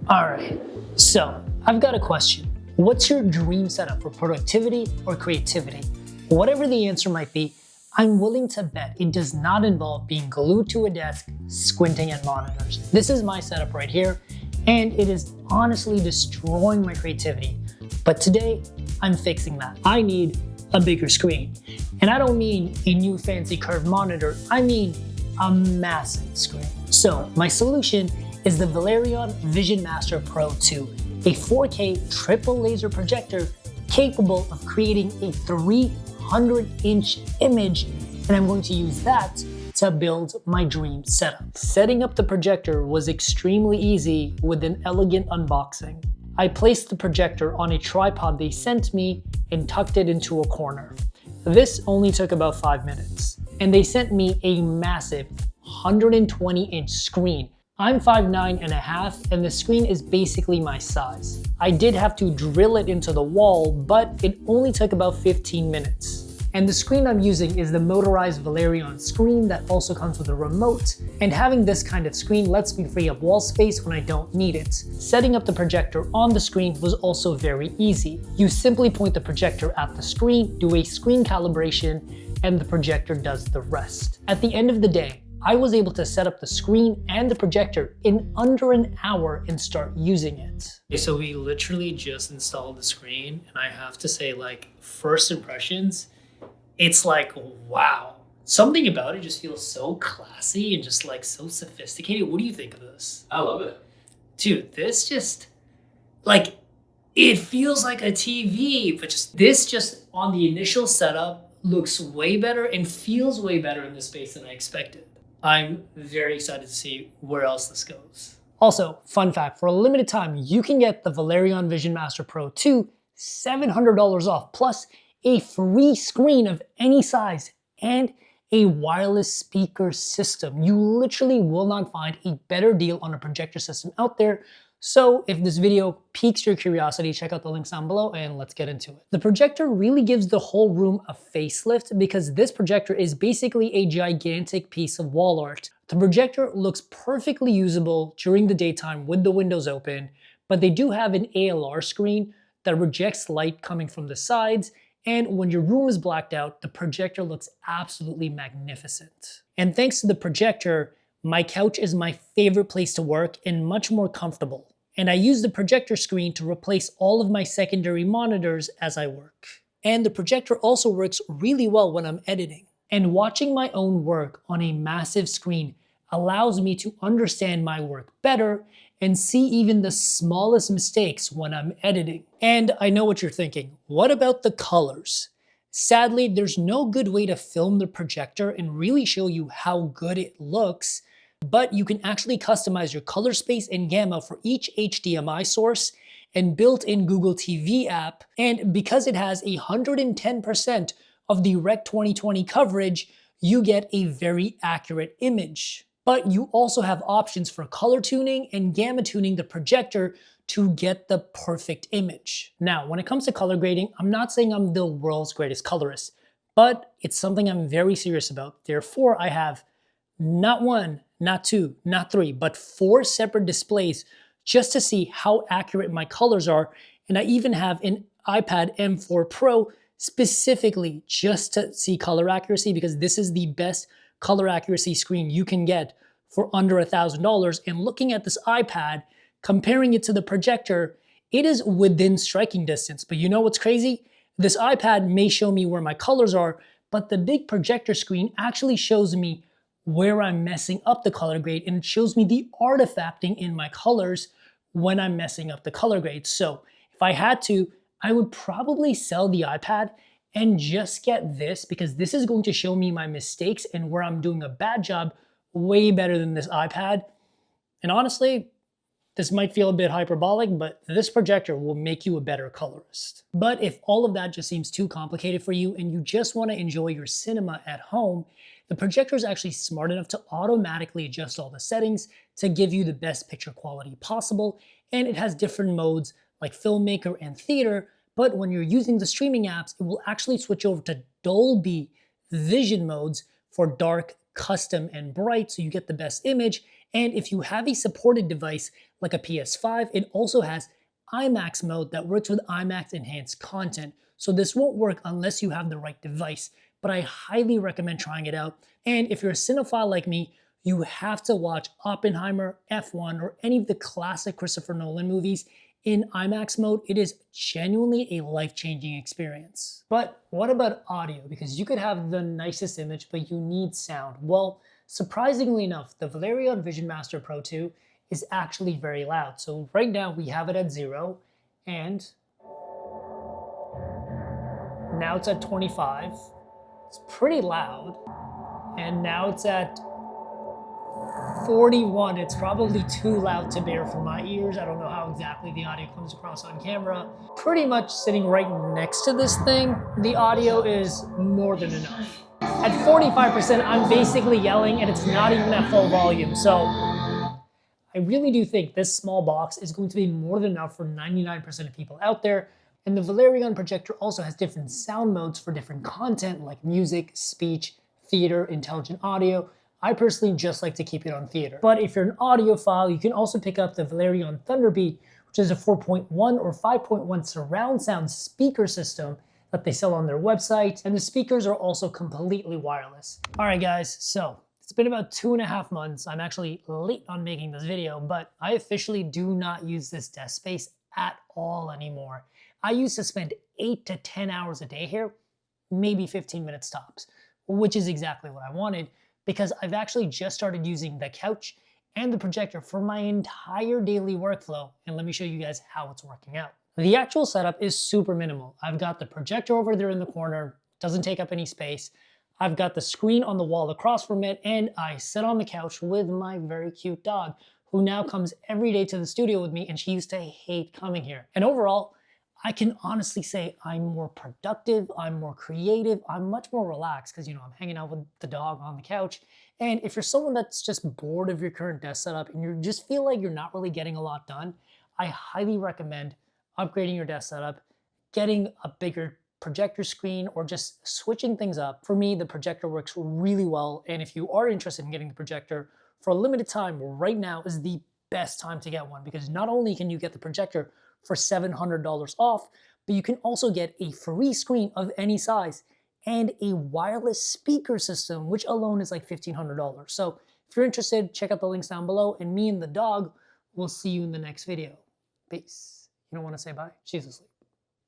All right, so I've got a question. What's your dream setup for productivity or creativity? Whatever the answer might be, I'm willing to bet it does not involve being glued to a desk, squinting at monitors. This is my setup right here, and it is honestly destroying my creativity. But today, I'm fixing that. I need a bigger screen. And I don't mean a new fancy curved monitor, I mean a massive screen. So my solution is the Valerion Vision Master Pro 2, a 4K triple laser projector capable of creating a 300-inch image, and I'm going to use that to build my dream setup. Setting up the projector was extremely easy with an elegant unboxing. I placed the projector on a tripod they sent me and tucked it into a corner. This only took about 5 minutes, and they sent me a massive 120-inch screen. I'm 5'9.5", and the screen is basically my size. I did have to drill it into the wall, but it only took about 15 minutes. And the screen I'm using is the motorized Valerion screen that also comes with a remote, and having this kind of screen lets me free up wall space when I don't need it. Setting up the projector on the screen was also very easy. You simply point the projector at the screen, do a screen calibration, and the projector does the rest. At the end of the day, I was able to set up the screen and the projector in under an hour and start using it. Okay, so we literally just installed the screen, and I have to say, like, first impressions, it's like, wow. Something about it just feels so classy and just like so sophisticated. What do you think of this? I love it. Dude, this just, like, it feels like a TV, but this on the initial setup looks way better and feels way better in this space than I expected. I'm very excited to see where else this goes. Also, fun fact, for a limited time, you can get the Valerion Vision Master Pro 2 $700 off, plus a free screen of any size and a wireless speaker system. You literally will not find a better deal on a projector system out there. So if this video piques your curiosity, check out the links down below and let's get into it. The projector really gives the whole room a facelift because this projector is basically a gigantic piece of wall art. The projector looks perfectly usable during the daytime with the windows open, but they do have an ALR screen that rejects light coming from the sides, and when your room is blacked out, the projector looks absolutely magnificent. And thanks to the projector, my couch is my favorite place to work and much more comfortable. And I use the projector screen to replace all of my secondary monitors as I work. And the projector also works really well when I'm editing. And watching my own work on a massive screen allows me to understand my work better and see even the smallest mistakes when I'm editing. And I know what you're thinking, what about the colors? Sadly, there's no good way to film the projector and really show you how good it looks, but you can actually customize your color space and gamma for each HDMI source and built-in Google TV app. And because it has 110% of the Rec 2020 coverage, you get a very accurate image. But you also have options for color tuning and gamma tuning the projector to get the perfect image. Now, when it comes to color grading, I'm not saying I'm the world's greatest colorist, but it's something I'm very serious about. Therefore, I have not one, not two, not three, but 4 separate displays just to see how accurate my colors are. And I even have an iPad M4 Pro specifically just to see color accuracy, because this is the best color accuracy screen you can get for under $1,000. And looking at this iPad, comparing it to the projector, it is within striking distance. But you know what's crazy? This iPad may show me where my colors are, but the big projector screen actually shows me where I'm messing up the color grade, and it shows me the artifacting in my colors when I'm messing up the color grade. So if I had to, I would probably sell the iPad and just get this, because this is going to show me my mistakes and where I'm doing a bad job way better than this iPad. And honestly, this might feel a bit hyperbolic, but this projector will make you a better colorist. But if all of that just seems too complicated for you and you just want to enjoy your cinema at home, the projector is actually smart enough to automatically adjust all the settings to give you the best picture quality possible. And it has different modes like filmmaker and theater, but when you're using the streaming apps, it will actually switch over to Dolby Vision modes for dark, custom, and bright, so you get the best image. And if you have a supported device like a PS5, it also has IMAX mode that works with IMAX enhanced content. So this won't work unless you have the right device, but I highly recommend trying it out. And if you're a cinephile like me, you have to watch Oppenheimer, F1, or any of the classic Christopher Nolan movies in IMAX mode. It is genuinely a life-changing experience. But what about audio? Because you could have the nicest image, but you need sound. Well, surprisingly enough, the Valerion Vision Master Pro 2 is actually very loud. So right now we have it at 0, and now it's at 25. It's pretty loud. And now it's at 41. It's probably too loud to bear for my ears. I don't know how exactly the audio comes across on camera. Pretty much sitting right next to this thing, the audio is more than enough. At 45%, I'm basically yelling and it's not even at full volume. So I really do think this small box is going to be more than enough for 99% of people out there. And the Valerion projector also has different sound modes for different content like music, speech, theater, intelligent audio. I personally just like to keep it on theater. But if you're an audiophile, you can also pick up the Valerion Thunderbeat, which is a 4.1 or 5.1 surround sound speaker system that they sell on their website. And the speakers are also completely wireless. All right, guys, so it's been about 2.5 months. I'm actually late on making this video, but I officially do not use this desk space at all anymore. I used to spend 8 to 10 hours a day here, maybe 15 minutes tops, which is exactly what I wanted, because I've actually just started using the couch and the projector for my entire daily workflow. And let me show you guys how it's working out. The actual setup is super minimal. I've got the projector over there in the corner, doesn't take up any space. I've got the screen on the wall across from it, and I sit on the couch with my very cute dog, who now comes every day to the studio with me, and she used to hate coming here. And overall, I can honestly say I'm more productive, I'm more creative, I'm much more relaxed because, I'm hanging out with the dog on the couch. And if you're someone that's just bored of your current desk setup and you just feel like you're not really getting a lot done, I highly recommend upgrading your desk setup, getting a bigger projector screen, or just switching things up. For me, the projector works really well. And if you are interested in getting the projector for a limited time, right now is the best time to get one, because not only can you get the projector for $700 off, but you can also get a free screen of any size and a wireless speaker system, which alone is like $1,500. So if you're interested, check out the links down below, and me and the dog will see you in the next video. Peace. You don't want to say bye? She's asleep.